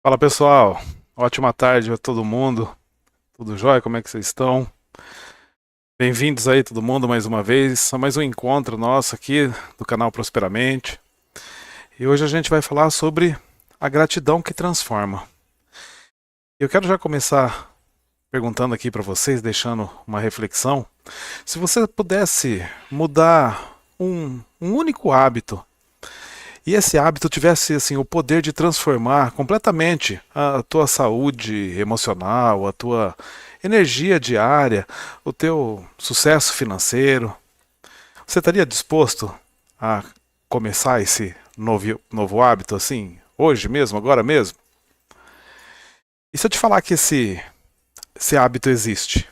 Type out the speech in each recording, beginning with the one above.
Fala pessoal, ótima tarde a todo mundo. Tudo jóia? Como é que vocês estão? Bem-vindos aí todo mundo mais uma vez a mais um encontro nosso aqui do canal Prosperamente. E hoje a gente vai falar sobre a gratidão que transforma. Eu quero já começar perguntando aqui para vocês, deixando uma reflexão. Se você pudesse mudar um único hábito e esse hábito tivesse assim o poder de transformar completamente a tua saúde emocional, a tua energia diária, o teu sucesso financeiro, você estaria disposto a começar esse novo hábito assim, hoje mesmo, agora mesmo? E se eu te falar que esse hábito existe?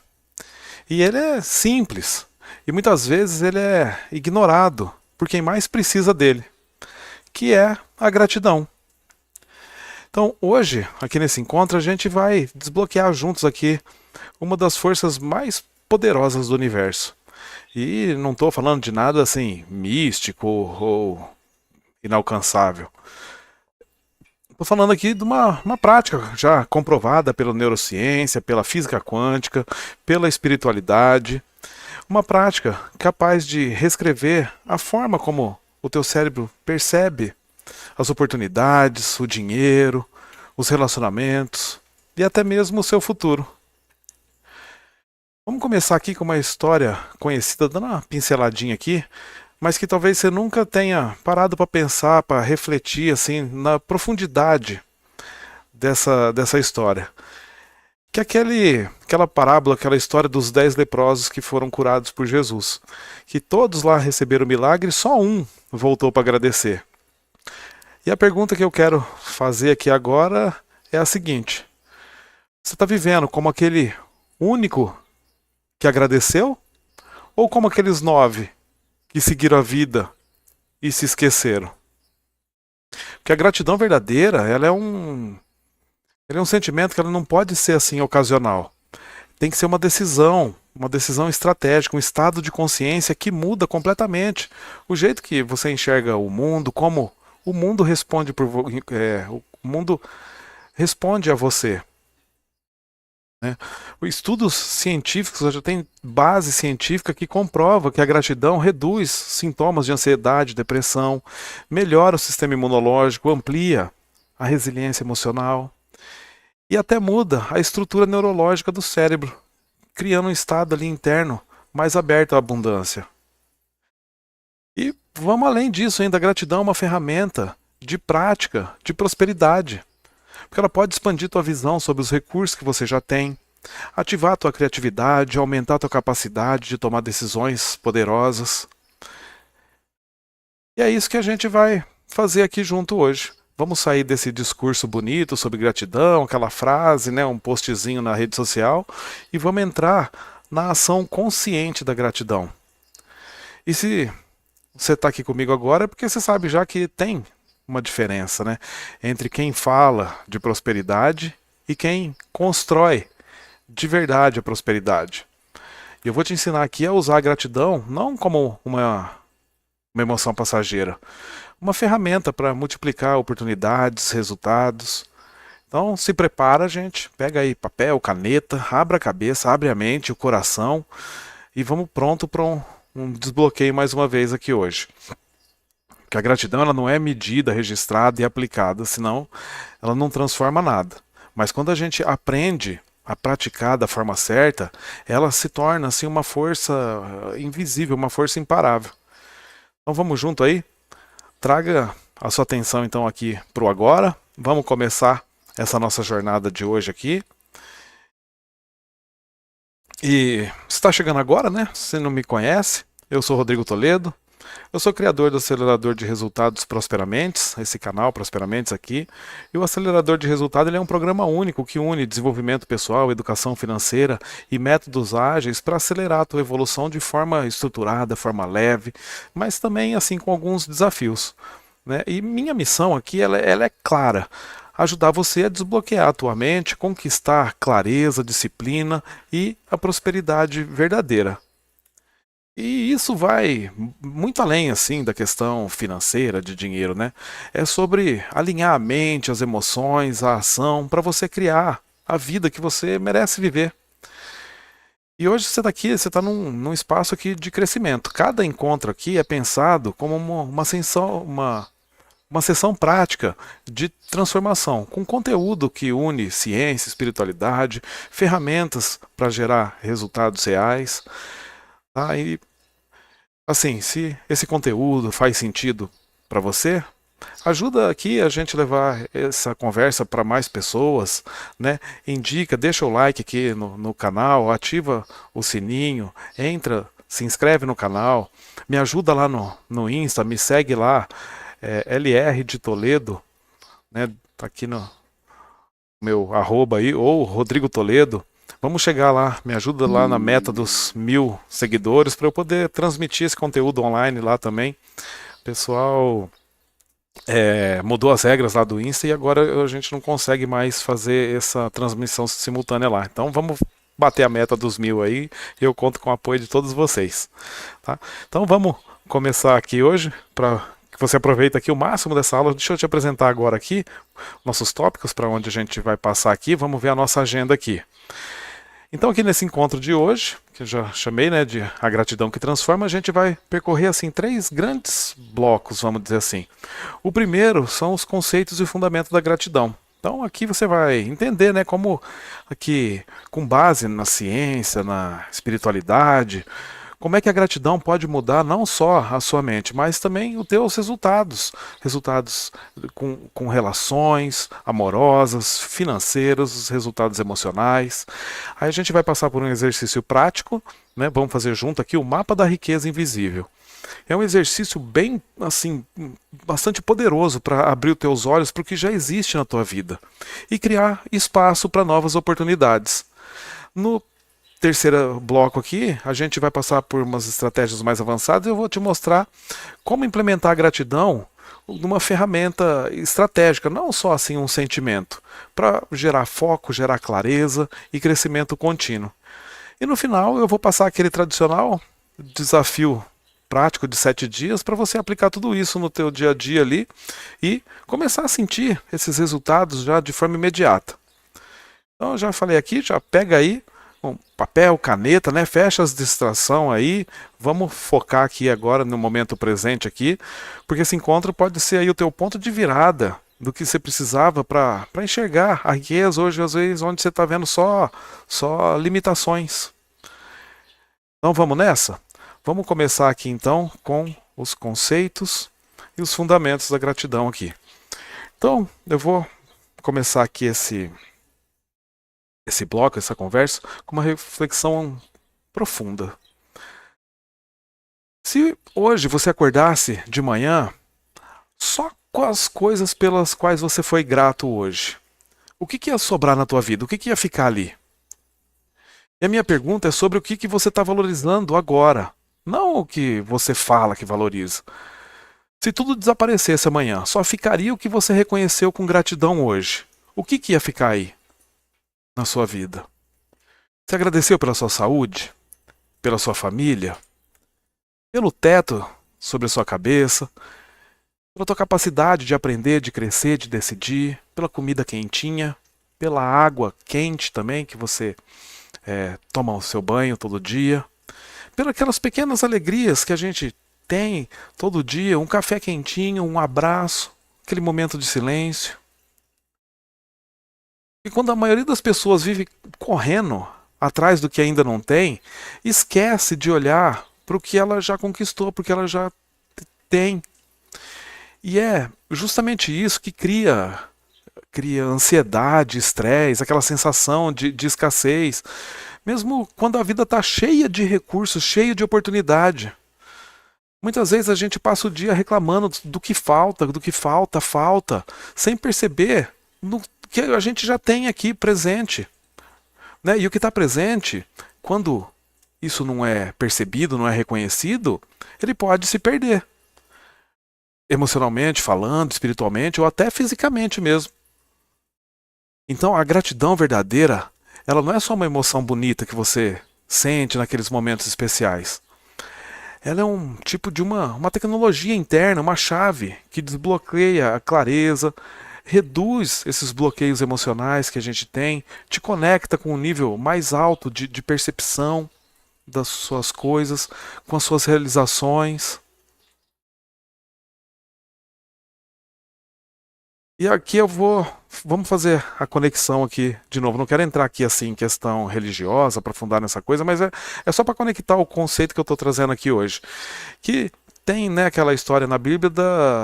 E ele é simples, e muitas vezes ele é ignorado por quem mais precisa dele, que é a gratidão. Então, hoje, aqui nesse encontro, a gente vai desbloquear juntos aqui uma das forças mais poderosas do universo. E não estou falando de nada assim místico ou inalcançável. Estou falando aqui de uma prática já comprovada pela neurociência, pela física quântica, pela espiritualidade. Uma prática capaz de reescrever a forma como o teu cérebro percebe as oportunidades, o dinheiro, os relacionamentos e até mesmo o seu futuro. Vamos começar aqui com uma história conhecida, dando uma pinceladinha aqui, mas que talvez você nunca tenha parado para pensar, para refletir assim na profundidade dessa história. Que é aquela parábola, aquela história dos 10 leprosos que foram curados por Jesus. Que todos lá receberam o milagre, só um voltou para agradecer. E a pergunta que eu quero fazer aqui agora é a seguinte: você está vivendo como aquele único que agradeceu? Ou como aqueles 9 que seguiram a vida e se esqueceram? Porque a gratidão verdadeira, ela é um sentimento que ela não pode ser assim ocasional. Tem que ser uma decisão estratégica, um estado de consciência que muda completamente o jeito que você enxerga o mundo, como o mundo responde o mundo responde a você. Né? Estudos científicos já tem base científica que comprova que a gratidão reduz sintomas de ansiedade, depressão, melhora o sistema imunológico, amplia a resiliência emocional e até muda a estrutura neurológica do cérebro, criando um estado ali interno mais aberto à abundância. E vamos além disso ainda, a gratidão é uma ferramenta de prática, de prosperidade, porque ela pode expandir tua visão sobre os recursos que você já tem, ativar a tua criatividade, aumentar a tua capacidade de tomar decisões poderosas. E é isso que a gente vai fazer aqui junto hoje. Vamos sair desse discurso bonito sobre gratidão, aquela frase, né, um postzinho na rede social, e vamos entrar na ação consciente da gratidão. E se você está aqui comigo agora é porque você sabe já que tem uma diferença, né, entre quem fala de prosperidade e quem constrói de verdade a prosperidade. E eu vou te ensinar aqui a usar a gratidão não como uma emoção passageira, uma ferramenta para multiplicar oportunidades, resultados. Então se prepara, gente, pega aí papel, caneta, abra a cabeça, abre a mente, o coração e vamos pronto para um desbloqueio mais uma vez aqui hoje. Que a gratidão ela não é medida, registrada e aplicada, senão ela não transforma nada. Mas quando a gente aprende a praticar da forma certa, ela se torna assim uma força invisível, uma força imparável. Então vamos junto aí? Traga a sua atenção então aqui para o agora. Vamos começar essa nossa jornada de hoje aqui. E se está chegando agora, né? Se não me conhece, eu sou Rodrigo Toledo. Eu sou criador do acelerador de resultados Prosperamentes, esse canal Prosperamentes aqui. E o acelerador de resultado ele é um programa único que une desenvolvimento pessoal, educação financeira e métodos ágeis para acelerar a tua evolução de forma estruturada, forma leve, mas também assim com alguns desafios. Né? E minha missão aqui ela é clara. Ajudar você a desbloquear a tua mente, conquistar clareza, disciplina e a prosperidade verdadeira. E isso vai muito além assim da questão financeira de dinheiro, né? É sobre alinhar a mente, as emoções, a ação para você criar a vida que você merece viver. E hoje você está aqui, você está num espaço aqui de crescimento. Cada encontro aqui é pensado como uma sessão prática de transformação, com conteúdo que une ciência, espiritualidade, ferramentas para gerar resultados reais. Tá? E assim, se esse conteúdo faz sentido para você, ajuda aqui a gente levar essa conversa para mais pessoas, né? Indica, deixa o like aqui no canal, ativa o sininho, entra, se inscreve no canal, me ajuda lá no Insta, me segue lá, LR de Toledo, né? Tá aqui no meu arroba aí, ou Rodrigo Toledo. Vamos chegar lá, me ajuda lá na meta dos 1.000 seguidores para eu poder transmitir esse conteúdo online lá também. Pessoal, mudou as regras lá do Insta e agora a gente não consegue mais fazer essa transmissão simultânea lá. Então vamos bater a meta dos 1.000 aí e eu conto com o apoio de todos vocês. Tá? Então vamos começar aqui hoje para que você aproveite aqui o máximo dessa aula. Deixa eu te apresentar agora aqui nossos tópicos para onde a gente vai passar aqui. Vamos ver a nossa agenda aqui. Então aqui nesse encontro de hoje, que eu já chamei, né, de A Gratidão que Transforma, a gente vai percorrer assim 3 grandes blocos, vamos dizer assim. O primeiro são os conceitos e fundamentos da gratidão. Então aqui você vai entender, né, como aqui com base na ciência, na espiritualidade, como é que a gratidão pode mudar não só a sua mente, mas também os teus resultados. Resultados com relações amorosas, financeiros, resultados emocionais. Aí a gente vai passar por um exercício prático, né? Vamos fazer junto aqui o mapa da riqueza invisível. É um exercício bem, assim, bastante poderoso para abrir os teus olhos para o que já existe na tua vida e criar espaço para novas oportunidades. No terceiro bloco aqui, a gente vai passar por umas estratégias mais avançadas e eu vou te mostrar como implementar a gratidão numa ferramenta estratégica, não só assim um sentimento, para gerar foco, gerar clareza e crescimento contínuo. E no final eu vou passar aquele tradicional desafio prático de 7 dias para você aplicar tudo isso no teu dia a dia ali e começar a sentir esses resultados já de forma imediata. Então eu já falei aqui, já pega aí um papel, caneta, né? Fecha as distrações aí. Vamos focar aqui agora no momento presente aqui, porque esse encontro pode ser aí o teu ponto de virada do que você precisava para enxergar a riqueza hoje, às vezes, onde você está vendo só limitações. Então vamos nessa? Vamos começar aqui então com os conceitos e os fundamentos da gratidão aqui. Então eu vou começar aqui esse bloco, essa conversa, com uma reflexão profunda. Se hoje você acordasse de manhã só com as coisas pelas quais você foi grato hoje, o que ia sobrar na tua vida? O que ia ficar ali? E a minha pergunta é sobre o que você está valorizando agora, não o que você fala que valoriza. Se tudo desaparecesse amanhã, só ficaria o que você reconheceu com gratidão hoje. O que ia ficar aí na sua vida? Você agradeceu pela sua saúde? Pela sua família? Pelo teto sobre a sua cabeça? Pela tua capacidade de aprender, de crescer, de decidir? Pela comida quentinha? Pela água quente também que você toma o seu banho todo dia? Pelas aquelas pequenas alegrias que a gente tem todo dia, um café quentinho, um abraço, aquele momento de silêncio. E quando a maioria das pessoas vive correndo atrás do que ainda não tem, esquece de olhar para o que ela já conquistou, porque ela já tem. E é justamente isso que cria ansiedade, estresse, aquela sensação de escassez, mesmo quando a vida está cheia de recursos, cheia de oportunidade. Muitas vezes a gente passa o dia reclamando do que falta, sem perceber no que a gente já tem aqui presente. Né? E o que está presente, quando isso não é percebido, não é reconhecido, ele pode se perder. Emocionalmente falando, espiritualmente ou até fisicamente mesmo. Então a gratidão verdadeira, ela não é só uma emoção bonita que você sente naqueles momentos especiais. Ela é um tipo de uma tecnologia interna, uma chave que desbloqueia a clareza, reduz esses bloqueios emocionais que a gente tem, te conecta com um nível mais alto de percepção das suas coisas, com as suas realizações. E aqui vamos fazer a conexão aqui de novo. Não quero entrar aqui assim em questão religiosa, aprofundar nessa coisa, mas é só para conectar o conceito que eu estou trazendo aqui hoje. Que tem, né, aquela história na Bíblia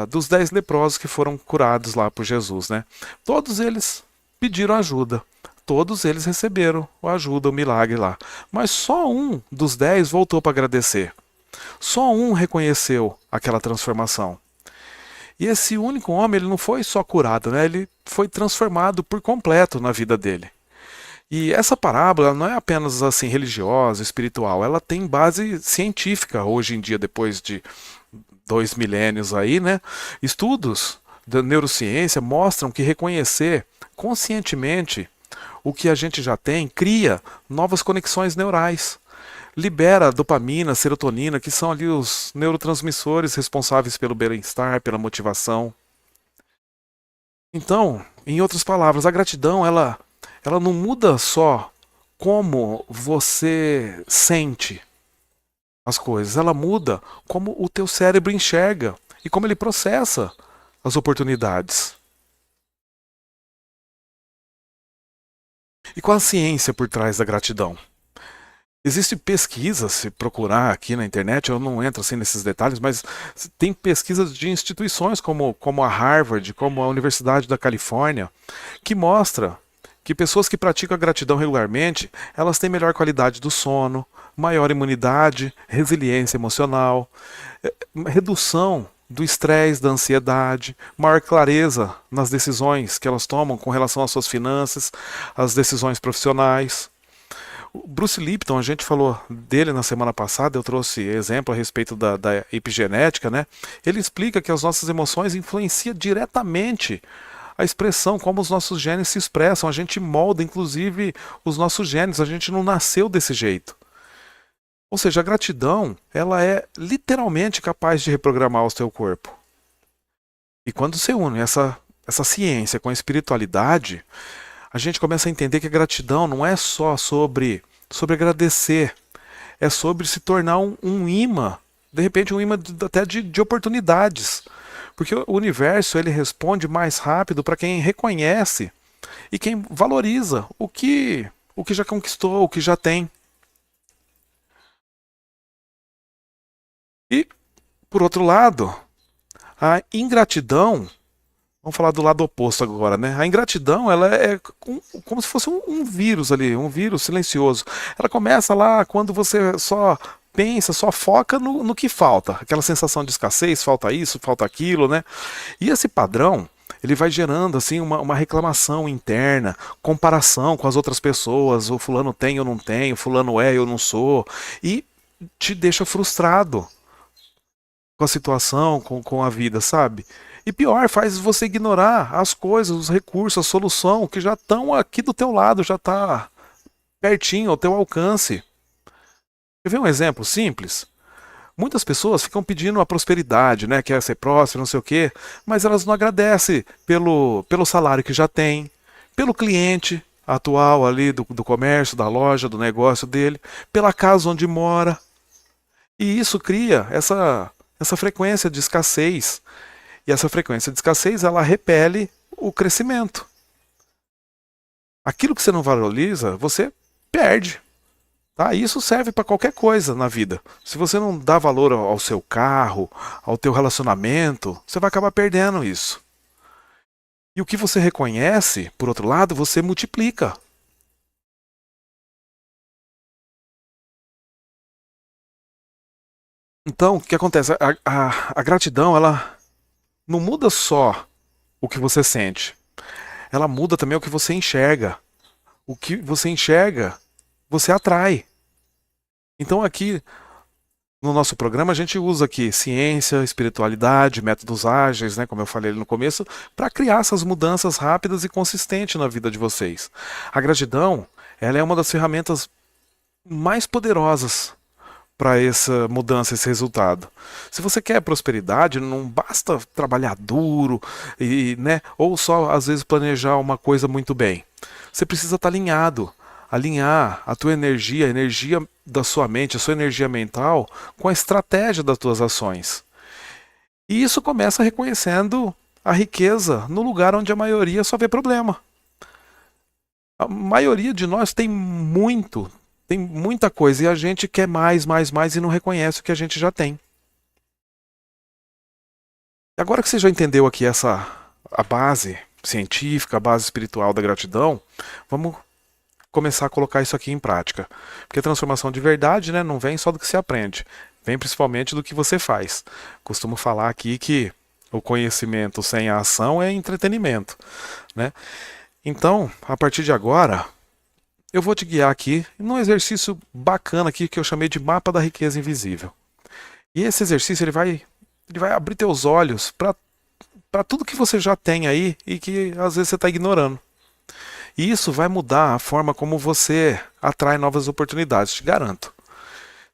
dos 10 leprosos que foram curados lá por Jesus, né? Todos eles pediram ajuda. Todos eles receberam a ajuda, o milagre lá. Mas só um dos 10 voltou para agradecer. Só um reconheceu aquela transformação. E esse único homem, ele não foi só curado, né? Ele foi transformado por completo na vida dele. E essa parábola não é apenas assim religiosa, espiritual, ela tem base científica hoje em dia, depois de 2 milênios aí, né? Estudos da neurociência mostram que reconhecer conscientemente o que a gente já tem cria novas conexões neurais. Libera dopamina, serotonina, que são ali os neurotransmissores responsáveis pelo bem-estar, pela motivação. Então, em outras palavras, a gratidão ela não muda só como você sente as coisas, ela muda como o teu cérebro enxerga e como ele processa as oportunidades. E qual a ciência por trás da gratidão? Existe pesquisa, se procurar aqui na internet, eu não entro assim nesses detalhes, mas tem pesquisas de instituições como a Harvard, como a Universidade da Califórnia, que mostra que pessoas que praticam a gratidão regularmente, elas têm melhor qualidade do sono, maior imunidade, resiliência emocional, redução do estresse, da ansiedade, maior clareza nas decisões que elas tomam com relação às suas finanças, às decisões profissionais. O Bruce Lipton, a gente falou dele na semana passada, eu trouxe exemplo a respeito da epigenética, né? Ele explica que as nossas emoções influenciam diretamente a expressão, como os nossos genes se expressam. A gente molda, inclusive, os nossos genes, a gente não nasceu desse jeito. Ou seja, a gratidão, ela é literalmente capaz de reprogramar o seu corpo. E quando você une essa ciência com a espiritualidade, a gente começa a entender que a gratidão não é só sobre agradecer, é sobre se tornar um imã, de repente um imã até de oportunidades. Porque o universo ele responde mais rápido para quem reconhece e quem valoriza o que já conquistou, o que já tem. E, por outro lado, a ingratidão. Vamos falar do lado oposto agora, né? A ingratidão, ela é como se fosse um vírus ali, um vírus silencioso. Ela começa lá quando você só pensa, só foca no que falta. Aquela sensação de escassez, falta isso, falta aquilo, né? E esse padrão, ele vai gerando assim uma reclamação interna, comparação com as outras pessoas. O fulano tem, eu não tenho, o fulano é, eu não sou. E te deixa frustrado com a situação, com a vida, sabe? E pior, faz você ignorar as coisas, os recursos, a solução que já estão aqui do teu lado, já está pertinho, ao teu alcance. Quer ver um exemplo simples? Muitas pessoas ficam pedindo a prosperidade, né? Quer ser próspero, não sei o quê, mas elas não agradecem pelo salário que já tem, pelo cliente atual ali do comércio, da loja, do negócio dele, pela casa onde mora. E isso cria essa frequência de escassez. E essa frequência de escassez, ela repele o crescimento. Aquilo que você não valoriza, você perde. Tá? E isso serve para qualquer coisa na vida. Se você não dá valor ao seu carro, ao teu relacionamento, você vai acabar perdendo isso. E o que você reconhece, por outro lado, você multiplica. Então, o que acontece? A gratidão, ela não muda só o que você sente. Ela muda também o que você enxerga. O que você enxerga, você atrai. Então aqui no nosso programa a gente usa aqui ciência, espiritualidade, métodos ágeis, né, como eu falei ali no começo, para criar essas mudanças rápidas e consistentes na vida de vocês. A gratidão, ela é uma das ferramentas mais poderosas para essa mudança, esse resultado. Se você quer prosperidade, não basta trabalhar duro e, né, ou só às vezes planejar uma coisa muito bem. Você precisa estar alinhado, alinhar a tua energia, a energia da sua mente, a sua energia mental com a estratégia das tuas ações. E isso começa reconhecendo a riqueza no lugar onde a maioria só vê problema. A maioria de nós tem muita coisa e a gente quer mais, mais, mais e não reconhece o que a gente já tem. Agora que você já entendeu aqui a base científica, a base espiritual da gratidão, vamos começar a colocar isso aqui em prática. Porque a transformação de verdade, né, não vem só do que se aprende, vem principalmente do que você faz. Costumo falar aqui que o conhecimento sem a ação é entretenimento, né? Então, a partir de agora, eu vou te guiar aqui num exercício bacana aqui que eu chamei de mapa da riqueza invisível. E esse exercício ele vai abrir teus olhos para tudo que você já tem aí e que às vezes você está ignorando. E isso vai mudar a forma como você atrai novas oportunidades, te garanto.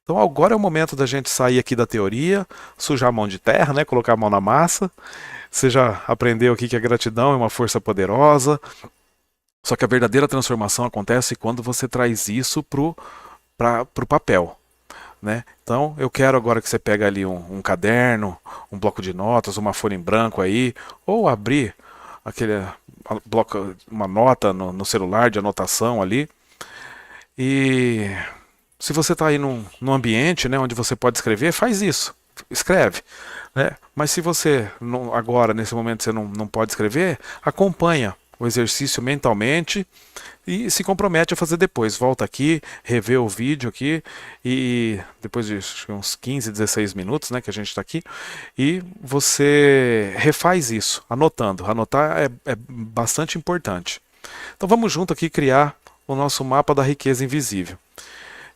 Então agora é o momento da gente sair aqui da teoria, sujar a mão de terra, né, colocar a mão na massa. Você já aprendeu aqui que a gratidão é uma força poderosa. Só que a verdadeira transformação acontece quando você traz isso pro papel, né? Então eu quero agora que você pega ali um caderno, um bloco de notas, uma folha em branco aí, ou abrir aquele bloco, uma nota no celular de anotação ali. E se você está aí num ambiente, né, onde você pode escrever, faz isso. Escreve. Né? Mas se você agora, nesse momento, você não pode escrever, acompanha o exercício mentalmente e se compromete a fazer depois. Volta aqui, revê o vídeo aqui e depois de uns 15, 16 minutos, né, que a gente está aqui, e você refaz isso, anotando. Anotar é bastante importante. Então vamos junto aqui criar o nosso mapa da riqueza invisível.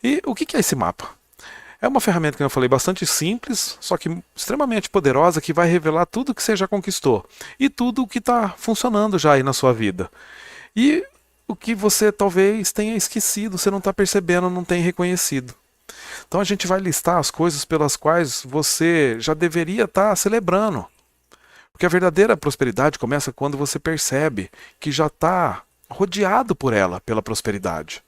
E o que é esse mapa? É uma ferramenta que eu falei bastante simples, só que extremamente poderosa, que vai revelar tudo que você já conquistou e tudo o que está funcionando já aí na sua vida. E o que você talvez tenha esquecido, você não está percebendo, não tem reconhecido. Então a gente vai listar as coisas pelas quais você já deveria estar celebrando. Porque a verdadeira prosperidade começa quando você percebe que já está rodeado por ela, pela prosperidade.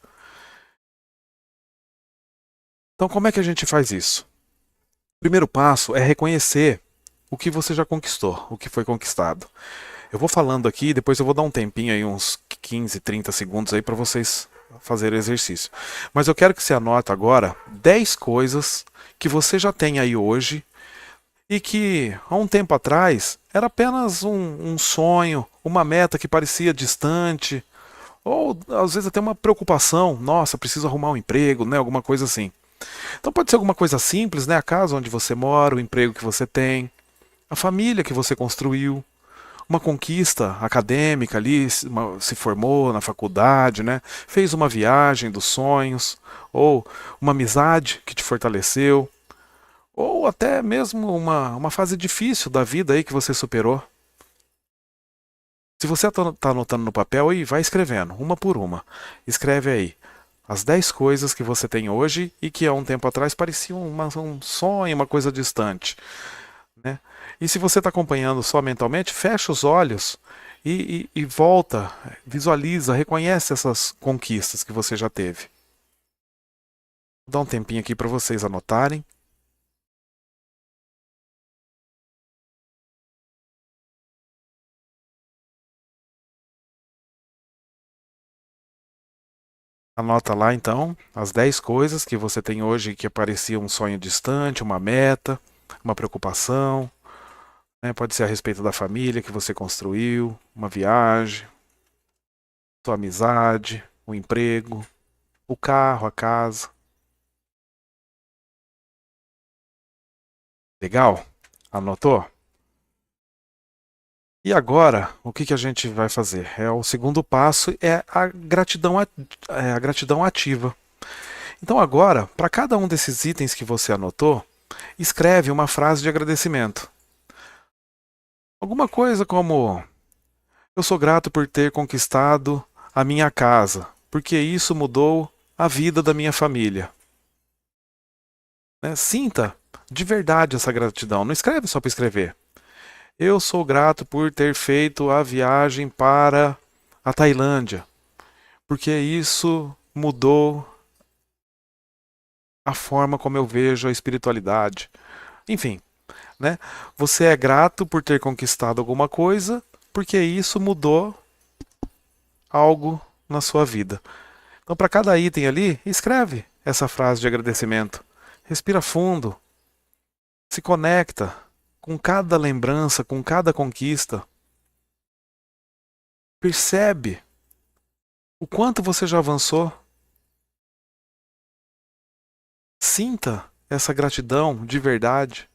Então como é que a gente faz isso? O primeiro passo é reconhecer o que você já conquistou, o que foi conquistado. Eu vou falando aqui, depois eu vou dar um tempinho aí, uns 15, 30 segundos aí para vocês fazerem o exercício. Mas eu quero que você anote agora 10 coisas que você já tem aí hoje e que há um tempo atrás era apenas um sonho, uma meta que parecia distante, ou às vezes até uma preocupação, nossa, preciso arrumar um emprego, né, alguma coisa assim. Então pode ser alguma coisa simples, né, a casa onde você mora, o emprego que você tem, a família que você construiu, uma conquista acadêmica ali, se formou na faculdade, né? Fez uma viagem dos sonhos, ou uma amizade que te fortaleceu, ou até mesmo uma fase difícil da vida aí que você superou. Se você está anotando no papel aí, vai escrevendo, uma por uma. Escreve aí as 10 coisas que você tem hoje e que há um tempo atrás pareciam um sonho, uma coisa distante. Né? E se você está acompanhando só mentalmente, fecha os olhos e volta, visualiza, reconhece essas conquistas que você já teve. Vou dar um tempinho aqui para vocês anotarem. Anota lá então as 10 coisas que você tem hoje que parecia um sonho distante, uma meta, uma preocupação. Né? Pode ser a respeito da família que você construiu, uma viagem, sua amizade, o emprego, o carro, a casa. Legal? Anotou? E agora, o que a gente vai fazer? O segundo passo é a gratidão ativa. Então agora, para cada um desses itens que você anotou, escreve uma frase de agradecimento. Alguma coisa como: eu sou grato por ter conquistado a minha casa, porque isso mudou a vida da minha família. né? Sinta de verdade essa gratidão. Não escreve só para escrever. Eu sou grato por ter feito a viagem para a Tailândia, porque isso mudou a forma como eu vejo a espiritualidade. Enfim, né? Você é grato por ter conquistado alguma coisa, porque isso mudou algo na sua vida. Então, para cada item ali, escreve essa frase de agradecimento. Respira fundo, se conecta com cada lembrança, com cada conquista. Percebe o quanto você já avançou. Sinta essa gratidão de verdade.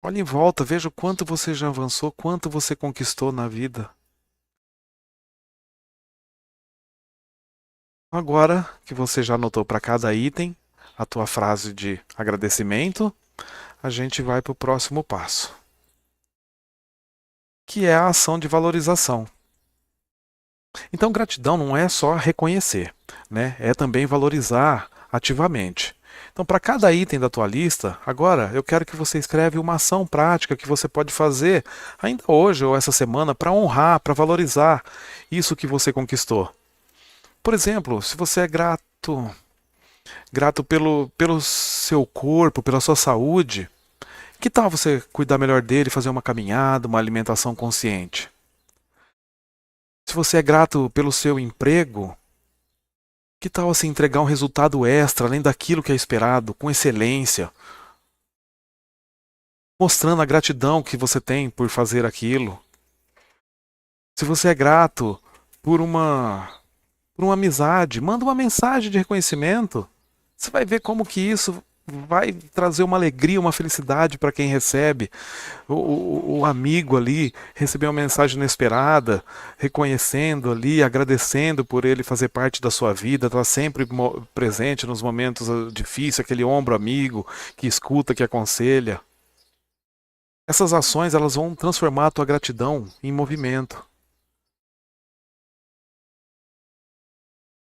Olhe em volta, veja o quanto você já avançou, quanto você conquistou na vida. Agora que você já anotou para cada item a tua frase de agradecimento, a gente vai para o próximo passo, que é a ação de valorização. Então, gratidão não é só reconhecer, né? É também valorizar ativamente. Então, para cada item da tua lista, agora eu quero que você escreve uma ação prática que você pode fazer ainda hoje ou essa semana para honrar, para valorizar isso que você conquistou. Por exemplo, se você é grato pelo seu corpo, pela sua saúde, que tal você cuidar melhor dele, fazer uma caminhada, uma alimentação consciente? Se você é grato pelo seu emprego, que tal assim entregar um resultado extra, além daquilo que é esperado, com excelência, mostrando a gratidão que você tem por fazer aquilo? Se você é grato por uma amizade, manda uma mensagem de reconhecimento. Você vai ver como que isso vai trazer uma alegria, uma felicidade para quem recebe. O amigo ali recebeu uma mensagem inesperada, reconhecendo ali, agradecendo por ele fazer parte da sua vida, estar sempre presente nos momentos difíceis, aquele ombro amigo que escuta, que aconselha. Essas ações elas vão transformar a tua gratidão em movimento.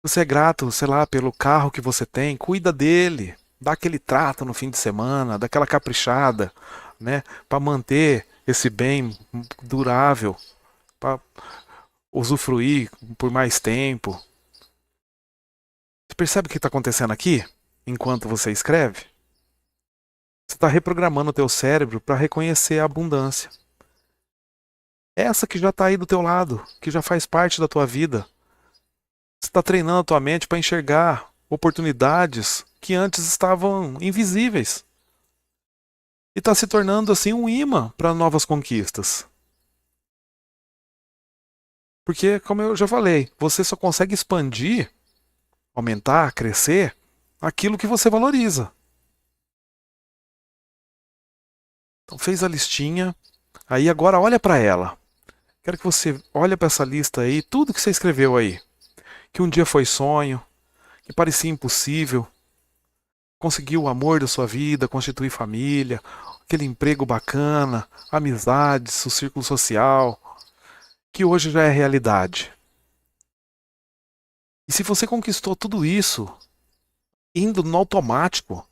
Você é grato, sei lá, pelo carro que você tem, cuida dele, dá aquele trato no fim de semana, dá aquela caprichada, né, para manter esse bem durável, para usufruir por mais tempo. Você percebe o que está acontecendo aqui? Enquanto você escreve? Você está reprogramando o teu cérebro para reconhecer a abundância. Essa que já está aí do teu lado, que já faz parte da tua vida. Você está treinando a tua mente para enxergar oportunidades que antes estavam invisíveis. E está se tornando assim um imã para novas conquistas. Porque, como eu já falei, você só consegue expandir, aumentar, crescer aquilo que você valoriza. Então fez a listinha, aí agora olha para ela. Quero que você olhe para essa lista aí, tudo que você escreveu aí. Que um dia foi sonho, que parecia impossível, conseguiu o amor da sua vida, constituir família, aquele emprego bacana, amizades, o círculo social, que hoje já é realidade. E se você conquistou tudo isso, indo no automático,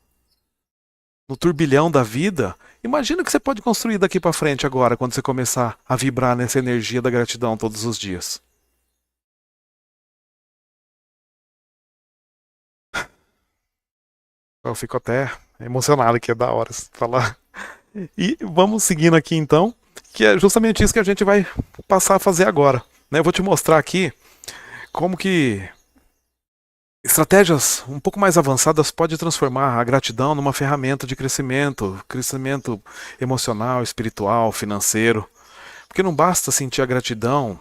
no turbilhão da vida, imagina o que você pode construir daqui para frente agora, quando você começar a vibrar nessa energia da gratidão todos os dias. Eu fico até emocionado, que é da hora falar. E vamos seguindo aqui então, que é justamente isso que a gente vai passar a fazer agora. Né? Eu vou te mostrar aqui como que estratégias um pouco mais avançadas podem transformar a gratidão numa ferramenta de crescimento, crescimento emocional, espiritual, financeiro. Porque não basta sentir a gratidão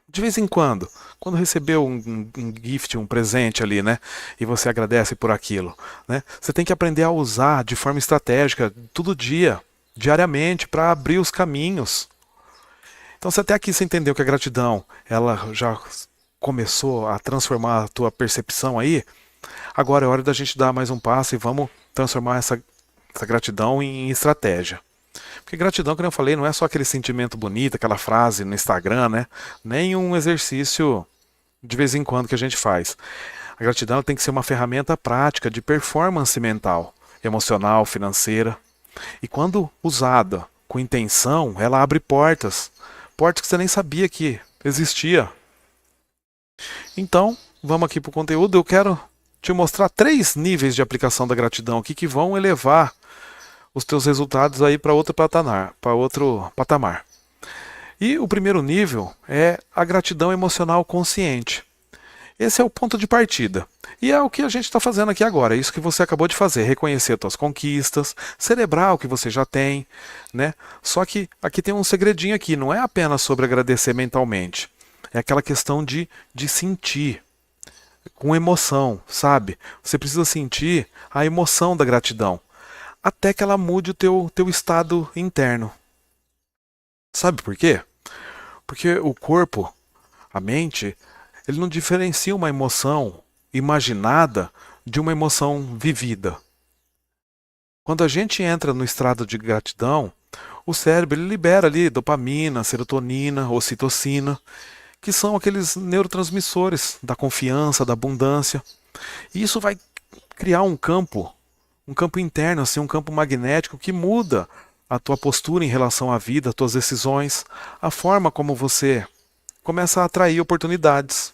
de vez em quando recebeu um gift, um presente ali, né? E você agradece por aquilo, né? Você tem que aprender a usar de forma estratégica, todo dia, diariamente, para abrir os caminhos. Então, se até aqui você entendeu que a gratidão, ela já começou a transformar a tua percepção aí, agora é hora da gente dar mais um passo e vamos transformar essa gratidão em estratégia. Porque gratidão, como eu falei, não é só aquele sentimento bonito, aquela frase no Instagram, né? Nem um exercício de vez em quando que a gente faz. A gratidão ela tem que ser uma ferramenta prática de performance mental, emocional, financeira. E quando usada com intenção, ela abre portas. Portas que você nem sabia que existia. Então, vamos aqui para o conteúdo. Eu quero te mostrar 3 níveis de aplicação da gratidão aqui que vão elevar os teus resultados aí para outro patamar. E o primeiro nível é a gratidão emocional consciente. Esse é o ponto de partida. E é o que a gente está fazendo aqui agora. É isso que você acabou de fazer. Reconhecer as suas conquistas, celebrar o que você já tem, né? Só que aqui tem um segredinho aqui. Não é apenas sobre agradecer mentalmente. É aquela questão de sentir com emoção, sabe? Você precisa sentir a emoção da gratidão até que ela mude o teu estado interno. Sabe por quê? Porque o corpo, a mente, ele não diferencia uma emoção imaginada de uma emoção vivida. Quando a gente entra no estado de gratidão, o cérebro ele libera ali dopamina, serotonina, ocitocina, que são aqueles neurotransmissores da confiança, da abundância. E isso vai criar um campo interno, assim, um campo magnético que muda a tua postura em relação à vida, as tuas decisões, a forma como você começa a atrair oportunidades.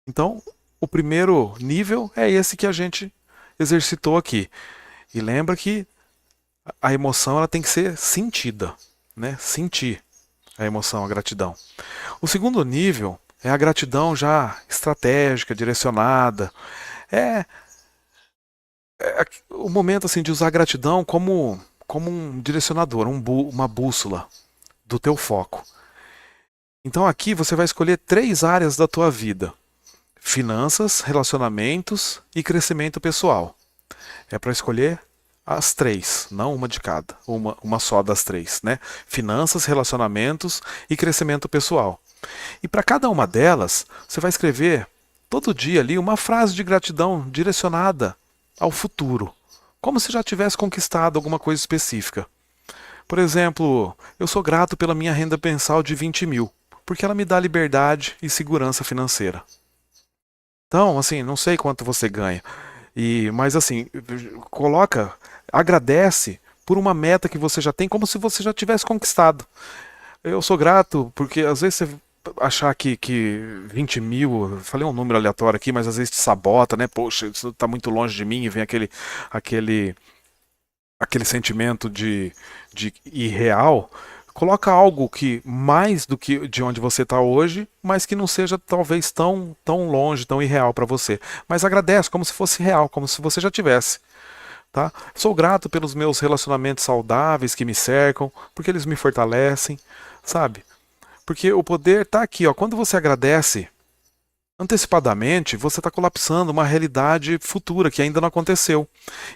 Então, o primeiro nível é esse que a gente exercitou aqui. E lembra que a emoção ela tem que ser sentida, né? Sentir a emoção, a gratidão. O segundo nível é a gratidão já estratégica, direcionada. É, é o momento assim de usar a gratidão como um direcionador, uma bússola do teu foco. Então aqui você vai escolher 3 áreas da tua vida: finanças, relacionamentos e crescimento pessoal. É para escolher as 3, não uma de cada, uma só das 3, né? Finanças, relacionamentos e crescimento pessoal. E para cada uma delas, você vai escrever todo dia ali uma frase de gratidão direcionada ao futuro, como se já tivesse conquistado alguma coisa específica. Por exemplo, eu sou grato pela minha renda mensal de 20 mil, porque ela me dá liberdade e segurança financeira. Então, assim, não sei quanto você ganha, mas assim, agradece por uma meta que você já tem, como se você já tivesse conquistado. Eu sou grato porque às vezes você achar que 20 mil, eu falei um número aleatório aqui, mas às vezes te sabota, né? Poxa, isso está muito longe de mim e vem aquele, aquele sentimento de irreal. Coloca algo que mais do que de onde você está hoje, mas que não seja talvez tão longe, tão irreal para você. Mas agradece como se fosse real, como se você já tivesse. Tá? Sou grato pelos meus relacionamentos saudáveis que me cercam, porque eles me fortalecem, sabe? Porque o poder está aqui, ó. Quando você agradece antecipadamente, você está colapsando uma realidade futura que ainda não aconteceu.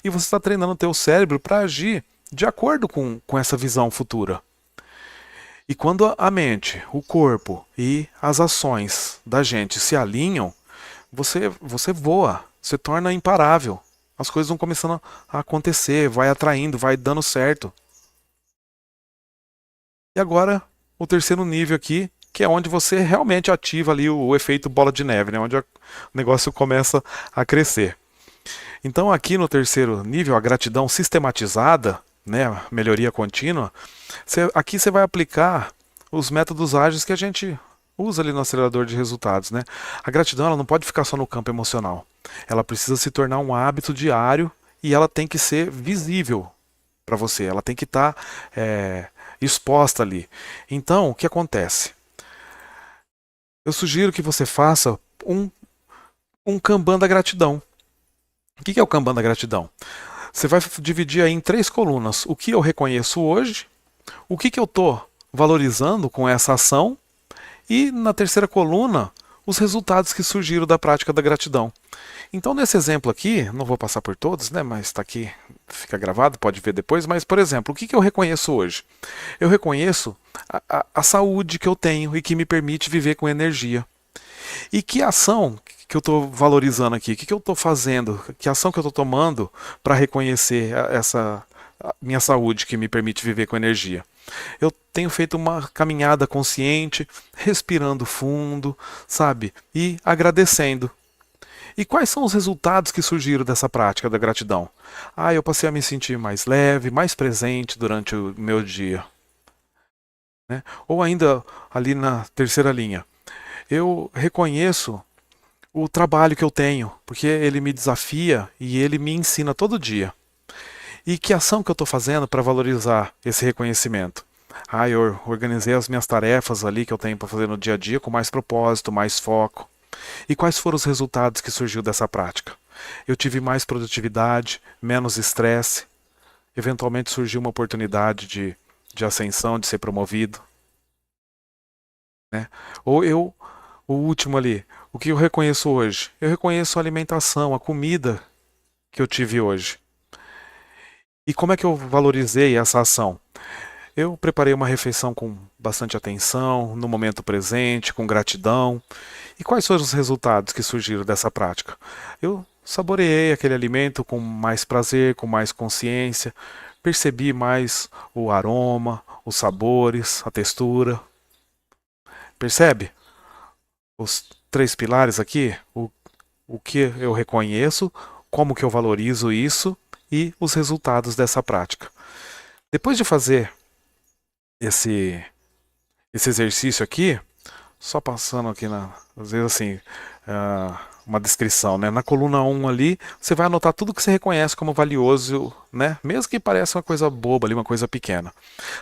E você está treinando o teu cérebro para agir de acordo com essa visão futura. E quando a mente, o corpo e as ações da gente se alinham, você voa, se torna imparável. As coisas vão começando a acontecer, vai atraindo, vai dando certo. E agora, o terceiro nível aqui, que é onde você realmente ativa ali o efeito bola de neve, né? Onde o negócio começa a crescer. Então aqui no terceiro nível, a gratidão sistematizada, né, a melhoria contínua, aqui você vai aplicar os métodos ágeis que a gente usa ali no acelerador de resultados, né? A gratidão ela não pode ficar só no campo emocional. Ela precisa se tornar um hábito diário e ela tem que ser visível para você. Ela tem que estar exposta ali. Então, o que acontece? Eu sugiro que você faça um Kanban da gratidão. O que é o Kanban da gratidão? Você vai dividir aí em 3 colunas. O que eu reconheço hoje, o que eu estou valorizando com essa ação e na terceira coluna, os resultados que surgiram da prática da gratidão. Então, nesse exemplo aqui, não vou passar por todos, né, mas está aqui, fica gravado, pode ver depois, mas, por exemplo, o que eu reconheço hoje? Eu reconheço a saúde que eu tenho e que me permite viver com energia. E que ação que eu estou valorizando aqui? O que eu estou fazendo? Que ação que eu estou tomando para reconhecer a minha saúde que me permite viver com energia. Eu tenho feito uma caminhada consciente, respirando fundo, sabe? E agradecendo. E quais são os resultados que surgiram dessa prática da gratidão? Ah, eu passei a me sentir mais leve, mais presente durante o meu dia. Né? Ou ainda ali na terceira linha, eu reconheço o trabalho que eu tenho, porque ele me desafia e ele me ensina todo dia. E que ação que eu estou fazendo para valorizar esse reconhecimento? Ah, eu organizei as minhas tarefas ali que eu tenho para fazer no dia a dia com mais propósito, mais foco. E quais foram os resultados que surgiu dessa prática? Eu tive mais produtividade, menos estresse, eventualmente surgiu uma oportunidade de ascensão, de ser promovido. Né? Ou eu, o último ali, o que eu reconheço hoje? Eu reconheço a alimentação, a comida que eu tive hoje. E como é que eu valorizei essa ação? Eu preparei uma refeição com bastante atenção, no momento presente, com gratidão. E quais foram os resultados que surgiram dessa prática? Eu saboreei aquele alimento com mais prazer, com mais consciência, percebi mais o aroma, os sabores, a textura. Percebe? Os três pilares aqui, o que eu reconheço, como que eu valorizo isso e os resultados dessa prática. Depois de fazer esse, esse exercício aqui, só passando aqui às vezes assim, uma descrição, né? Na coluna 1 ali, você vai anotar tudo que você reconhece como valioso, né? Mesmo que pareça uma coisa boba ali, uma coisa pequena.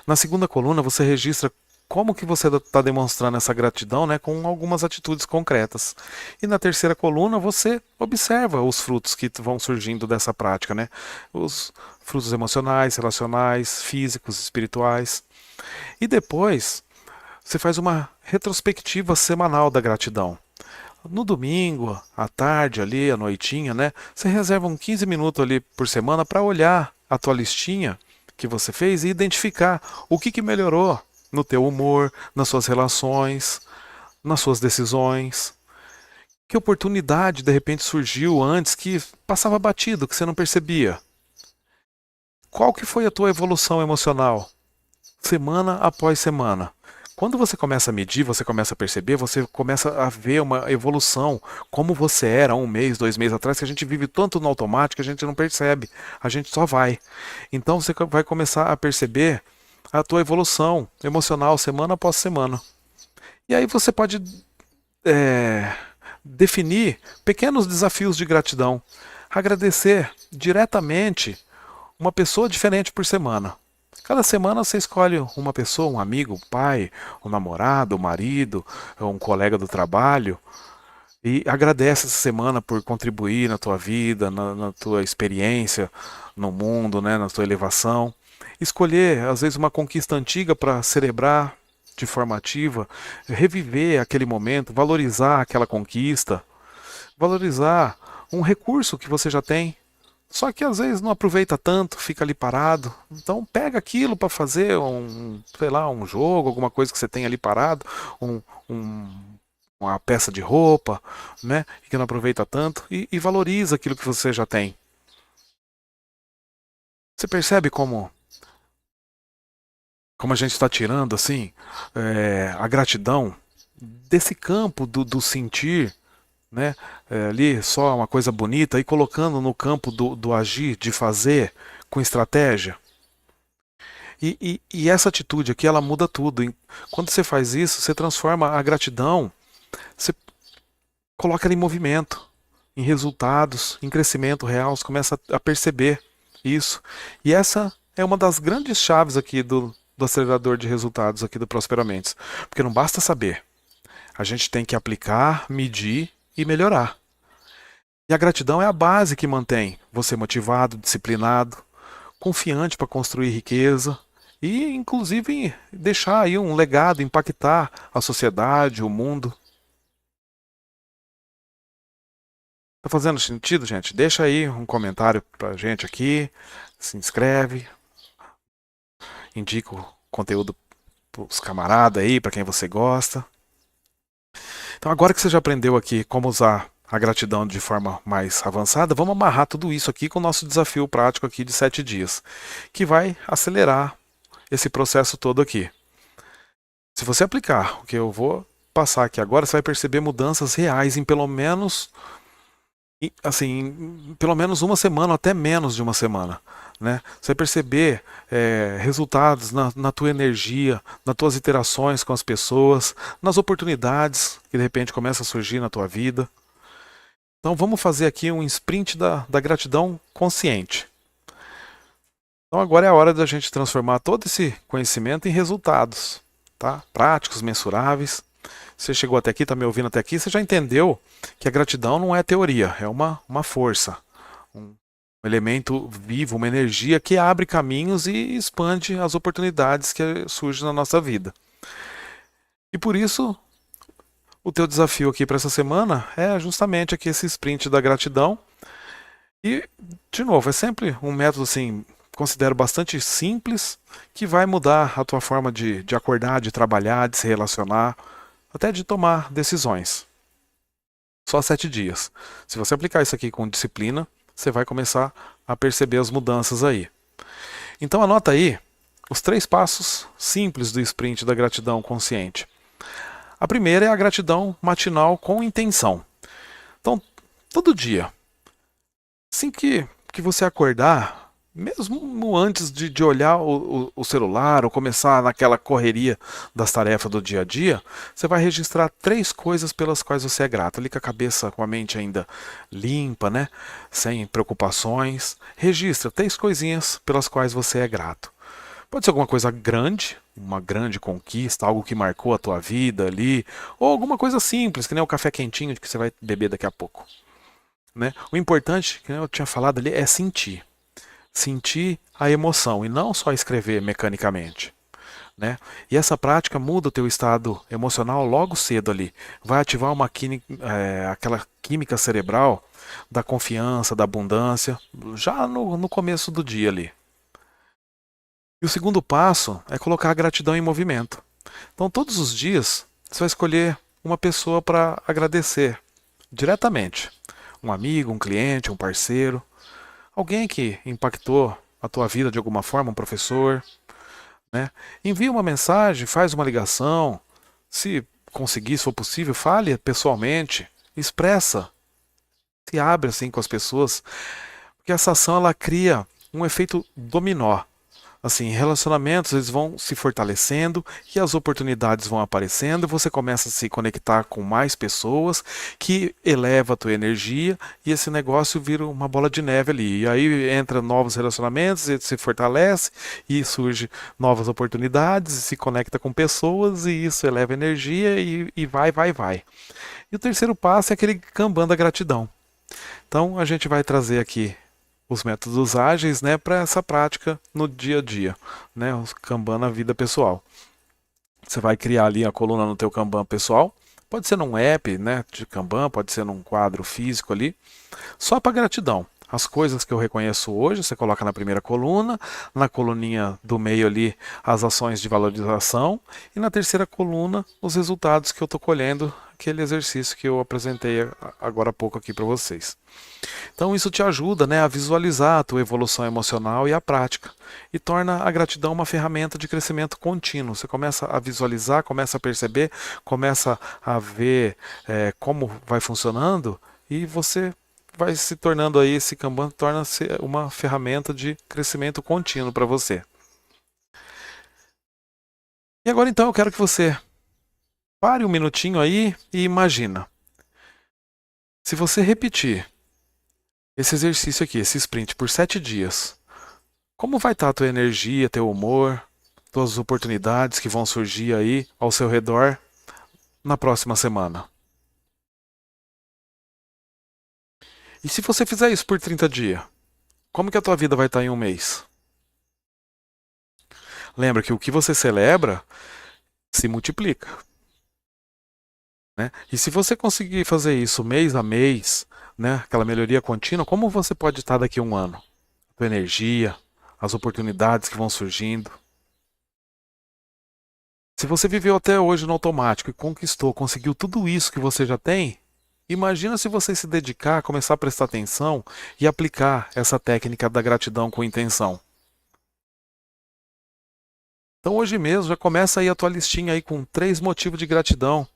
Na segunda coluna, você registra como que você está demonstrando essa gratidão, né, com algumas atitudes concretas. E na terceira coluna, você observa os frutos que vão surgindo dessa prática, né? Os frutos emocionais, relacionais, físicos, espirituais. E depois, você faz uma retrospectiva semanal da gratidão. No domingo, à tarde ali, à noitinha, né? Você reserva uns 15 minutos ali por semana para olhar a tua listinha que você fez e identificar o que melhorou no teu humor, nas suas relações, nas suas decisões. Que oportunidade de repente surgiu antes que passava batido, que você não percebia? Qual que foi a tua evolução emocional? Semana após semana. Quando você começa a medir, você começa a perceber, você começa a ver uma evolução, como você era 1 mês, 2 meses atrás, que a gente vive tanto no automático, que a gente não percebe, a gente só vai. Então você vai começar a perceber a tua evolução emocional semana após semana. E aí você pode definir pequenos desafios de gratidão. Agradecer diretamente uma pessoa diferente por semana. Cada semana você escolhe uma pessoa, um amigo, um pai, um namorado, um marido, um colega do trabalho e agradece essa semana por contribuir na tua vida, na tua experiência no mundo, né, na tua elevação. Escolher, às vezes, uma conquista antiga para celebrar de forma ativa, reviver aquele momento, valorizar aquela conquista, valorizar um recurso que você já tem. Só que às vezes não aproveita tanto, fica ali parado. Então pega aquilo para fazer sei lá, um jogo, alguma coisa que você tem ali parado, um, um, uma peça de roupa, né, que não aproveita tanto e valoriza aquilo que você já tem. Você percebe como a gente está tirando assim a gratidão desse campo do sentir, né? Ali só uma coisa bonita e colocando no campo do agir, de fazer com estratégia. E essa atitude aqui, ela muda tudo. Quando você faz isso, você transforma a gratidão, você coloca ela em movimento, em resultados, em crescimento real, você começa a perceber isso. E essa é uma das grandes chaves aqui do acelerador de resultados aqui do Prosperamentes. Porque não basta saber, a gente tem que aplicar, medir e melhorar. E a gratidão é a base que mantém você motivado, disciplinado, confiante para construir riqueza e, inclusive, deixar aí um legado, impactar a sociedade, o mundo. Tá fazendo sentido, gente? Deixa aí um comentário pra gente aqui, se inscreve, indica o conteúdo pros camaradas aí, para quem você gosta. Então, agora que você já aprendeu aqui como usar a gratidão de forma mais avançada, vamos amarrar tudo isso aqui com o nosso desafio prático aqui de 7 dias, que vai acelerar esse processo todo aqui. Se você aplicar o que eu vou passar aqui agora, você vai perceber mudanças reais em pelo menos pelo menos uma semana, ou até menos de uma semana. Né? Você vai perceber resultados na tua energia, nas tuas interações com as pessoas, nas oportunidades que de repente começam a surgir na tua vida. Então vamos fazer aqui um sprint da gratidão consciente. Então agora é a hora da gente transformar todo esse conhecimento em resultados, tá? Práticos, mensuráveis. Você chegou até aqui, está me ouvindo até aqui, você já entendeu que a gratidão não é teoria, é uma força, um elemento vivo, uma energia que abre caminhos e expande as oportunidades que surgem na nossa vida. E por isso, o teu desafio aqui para essa semana é justamente aqui esse sprint da gratidão. E, de novo, é sempre um método assim, considero bastante simples, que vai mudar a tua forma de acordar, de trabalhar, de se relacionar, até de tomar decisões. Só 7 dias. Se você aplicar isso aqui com disciplina, você vai começar a perceber as mudanças aí. Então anota aí os 3 passos simples do sprint da gratidão consciente. A primeira é a gratidão matinal com intenção. Então, todo dia, assim que você acordar, mesmo antes de olhar o celular ou começar naquela correria das tarefas do dia a dia, você vai registrar 3 coisas pelas quais você é grato. Ali com a cabeça, com a mente ainda limpa, né? Sem preocupações. Registra 3 coisinhas pelas quais você é grato. Pode ser alguma coisa grande, uma grande conquista, algo que marcou a tua vida ali, ou alguma coisa simples, que nem o café quentinho que você vai beber daqui a pouco. Né? O importante, que eu tinha falado ali, é sentir. Sentir a emoção e não só escrever mecanicamente. Né? E essa prática muda o teu estado emocional logo cedo ali. Vai ativar aquela química cerebral da confiança, da abundância, já no começo do dia ali. E o segundo passo é colocar a gratidão em movimento. Então, todos os dias, você vai escolher uma pessoa para agradecer diretamente. Um amigo, um cliente, um parceiro, alguém que impactou a tua vida de alguma forma, um professor. Né? Envia uma mensagem, faz uma ligação. Se conseguir, se for possível, fale pessoalmente, expressa, se abre assim com as pessoas, porque essa ação ela cria um efeito dominó. Assim, relacionamentos eles vão se fortalecendo e as oportunidades vão aparecendo e você começa a se conectar com mais pessoas que eleva a tua energia e esse negócio vira uma bola de neve ali. E aí entra novos relacionamentos, ele se fortalece e surge novas oportunidades, se conecta com pessoas e isso eleva a energia e vai. E o terceiro passo é aquele Kanban da gratidão. Então a gente vai trazer aqui os métodos ágeis, né, para essa prática no dia a dia, né, o Kanban na vida pessoal. Você vai criar ali a coluna no teu Kanban pessoal, pode ser num app, né, de Kanban, pode ser num quadro físico ali, só para gratidão. As coisas que eu reconheço hoje, você coloca na primeira coluna, na coluninha do meio ali as ações de valorização e na terceira coluna os resultados que eu estou colhendo, aquele exercício que eu apresentei agora há pouco aqui para vocês. Então isso te ajuda, né, a visualizar a tua evolução emocional e a prática e torna a gratidão uma ferramenta de crescimento contínuo. Você começa a visualizar, começa a perceber, começa a ver como vai funcionando e você vai se tornando aí, esse Kanban torna-se uma ferramenta de crescimento contínuo para você. E agora então eu quero que você pare um minutinho aí e imagina. Se você repetir esse exercício aqui, esse sprint, por 7 dias, como vai estar a tua energia, teu humor, todas as oportunidades que vão surgir aí ao seu redor na próxima semana? E se você fizer isso por 30 dias, como que a tua vida vai estar em um mês? Lembra que o que você celebra se multiplica. Né? E se você conseguir fazer isso mês a mês, né, aquela melhoria contínua, como você pode estar daqui a um ano? A tua energia, as oportunidades que vão surgindo. Se você viveu até hoje no automático e conquistou, conseguiu tudo isso que você já tem, Imagina se você se dedicar, começar a prestar atenção e aplicar essa técnica da gratidão com intenção. Então hoje mesmo já começa aí a tua listinha aí com 3 motivos de gratidão.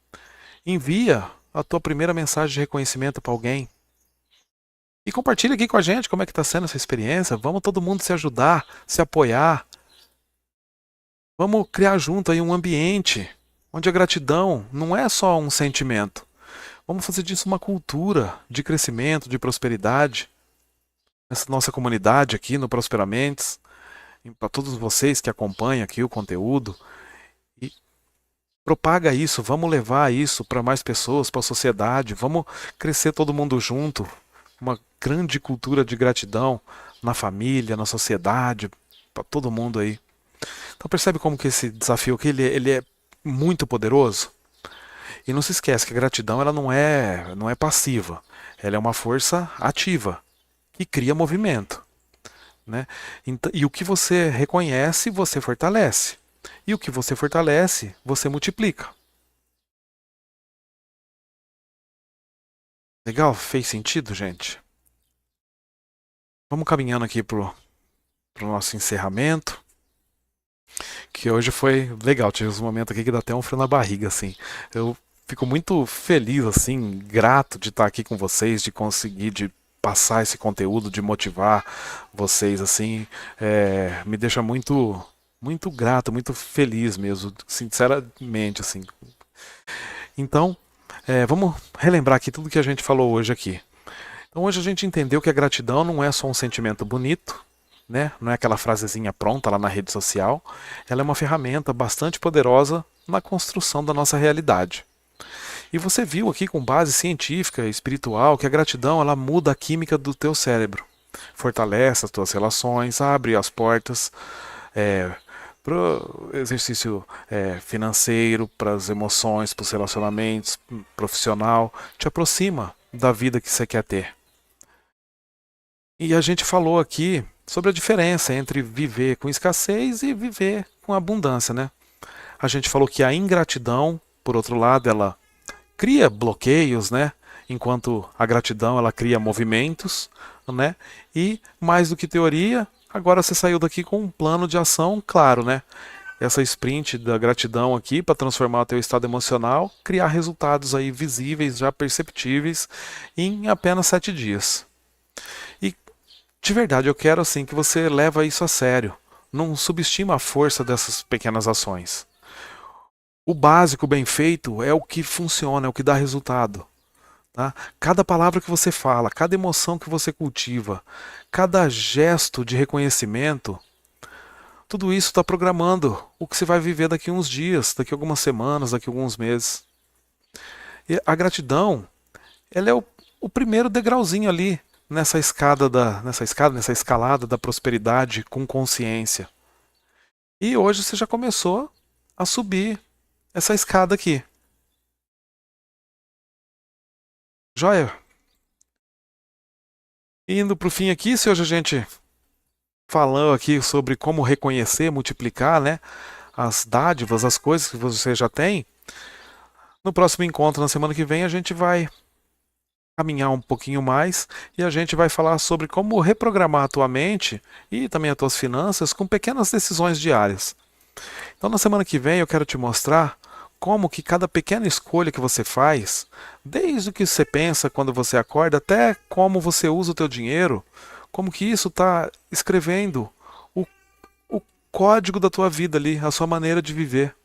Envia a tua primeira mensagem de reconhecimento para alguém. E compartilha aqui com a gente como é que está sendo essa experiência. Vamos todo mundo se ajudar, se apoiar. Vamos criar junto aí um ambiente onde a gratidão não é só um sentimento. Vamos fazer disso uma cultura de crescimento, de prosperidade. Nessa nossa comunidade aqui no Prosperamentes, para todos vocês que acompanham aqui o conteúdo. E propaga isso, vamos levar isso para mais pessoas, para a sociedade, vamos crescer todo mundo junto. Uma grande cultura de gratidão na família, na sociedade, para todo mundo aí. Então percebe como que esse desafio aqui ele é muito poderoso? E não se esquece que a gratidão ela não é passiva, ela é uma força ativa que cria movimento, né? E o que você reconhece, você fortalece. E o que você fortalece, você multiplica. Legal? Fez sentido, gente? Vamos caminhando aqui pro nosso encerramento. Que hoje foi legal, tive uns momentos aqui que dá até um frio na barriga, assim. Eu fico muito feliz, assim, grato de estar aqui com vocês, de conseguir, de passar esse conteúdo, de motivar vocês, assim. Me deixa muito, muito grato, muito feliz mesmo, sinceramente, assim. Então, vamos relembrar aqui tudo que a gente falou hoje aqui. Então hoje a gente entendeu que a gratidão não é só um sentimento bonito, né? Não é aquela frasezinha pronta lá na rede social. Ela é uma ferramenta bastante poderosa na construção da nossa realidade. E você viu aqui com base científica e espiritual que a gratidão ela muda a química do teu cérebro. Fortalece as tuas relações, abre as portas para o exercício financeiro, para as emoções, para os relacionamentos, profissional. Te aproxima da vida que você quer ter. E a gente falou aqui sobre a diferença entre viver com escassez e viver com abundância, né? A gente falou que a ingratidão, por outro lado, ela cria bloqueios, né? Enquanto a gratidão ela cria movimentos, né? E mais do que teoria, agora você saiu daqui com um plano de ação claro, né? Essa sprint da gratidão aqui para transformar o teu estado emocional, criar resultados aí visíveis, já perceptíveis em apenas 7 dias. E de verdade, eu quero assim que você leva isso a sério. Não subestima a força dessas pequenas ações. O básico bem feito é o que funciona, é o que dá resultado. Tá? Cada palavra que você fala, cada emoção que você cultiva, cada gesto de reconhecimento, tudo isso está programando o que você vai viver daqui a uns dias, daqui a algumas semanas, daqui a alguns meses. E a gratidão, ela é o primeiro degrauzinho ali nessa escalada da prosperidade com consciência. E hoje você já começou a subir essa escada aqui. Joia? Indo para o fim aqui, se hoje a gente falou aqui sobre como reconhecer, multiplicar, né, as dádivas, as coisas que você já tem, no próximo encontro, na semana que vem, a gente vai caminhar um pouquinho mais e a gente vai falar sobre como reprogramar a tua mente e também as tuas finanças com pequenas decisões diárias. Então na semana que vem eu quero te mostrar como que cada pequena escolha que você faz, desde o que você pensa quando você acorda até como você usa o teu dinheiro, como que isso está escrevendo o, o código da tua vida ali, a sua maneira de viver.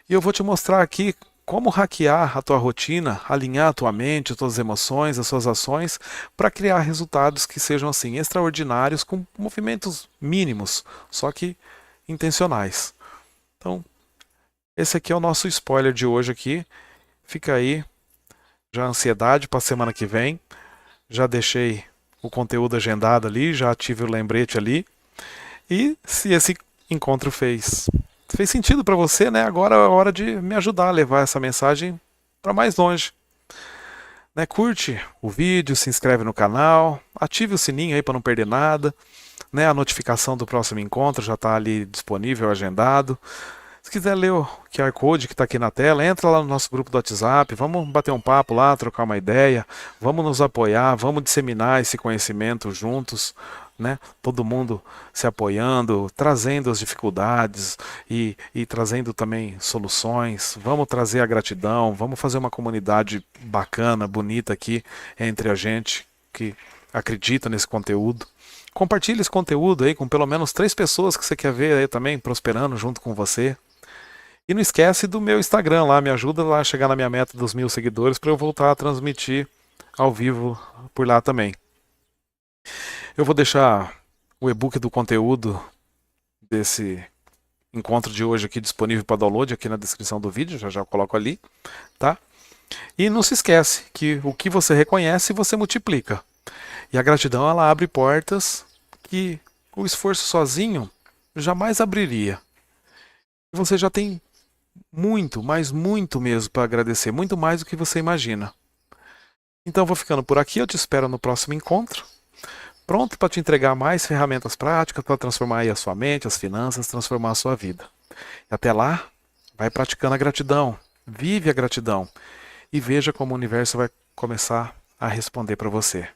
E eu vou te mostrar aqui como hackear a tua rotina, alinhar a tua mente, as tuas emoções, as suas ações, para criar resultados que sejam assim extraordinários, com movimentos mínimos, só que intencionais. Então, esse aqui é o nosso spoiler de hoje aqui. Fica aí já a ansiedade para a semana que vem. Já deixei o conteúdo agendado ali, já tive o lembrete ali. E se esse encontro fez sentido para você, né? Agora é a hora de me ajudar a levar essa mensagem para mais longe. Né? Curte o vídeo, se inscreve no canal, ative o sininho aí para não perder nada. Né? A notificação do próximo encontro já está ali disponível, agendado. Se quiser ler o QR Code que está aqui na tela, entra lá no nosso grupo do WhatsApp, vamos bater um papo lá, trocar uma ideia, vamos nos apoiar, vamos disseminar esse conhecimento juntos, né? Todo mundo se apoiando, trazendo as dificuldades e trazendo também soluções. Vamos trazer a gratidão, vamos fazer uma comunidade bacana, bonita aqui entre a gente que acredita nesse conteúdo. Compartilhe esse conteúdo aí com pelo menos 3 pessoas que você quer ver aí também prosperando junto com você. E não esquece do meu Instagram lá, me ajuda lá a chegar na minha meta dos 1.000 seguidores para eu voltar a transmitir ao vivo por lá também. Eu vou deixar o e-book do conteúdo desse encontro de hoje aqui disponível para download aqui na descrição do vídeo, já eu coloco ali, tá? E não se esquece que o que você reconhece você multiplica. E a gratidão ela abre portas que o esforço sozinho jamais abriria. Você já tem muito, mas muito mesmo para agradecer, muito mais do que você imagina. Então vou ficando por aqui, eu te espero no próximo encontro, pronto para te entregar mais ferramentas práticas para transformar aí a sua mente, as finanças, transformar a sua vida. E até lá, vai praticando a gratidão, vive a gratidão e veja como o universo vai começar a responder para você.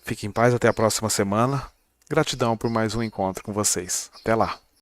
Fique em paz até a próxima semana. Gratidão por mais um encontro com vocês. Até lá.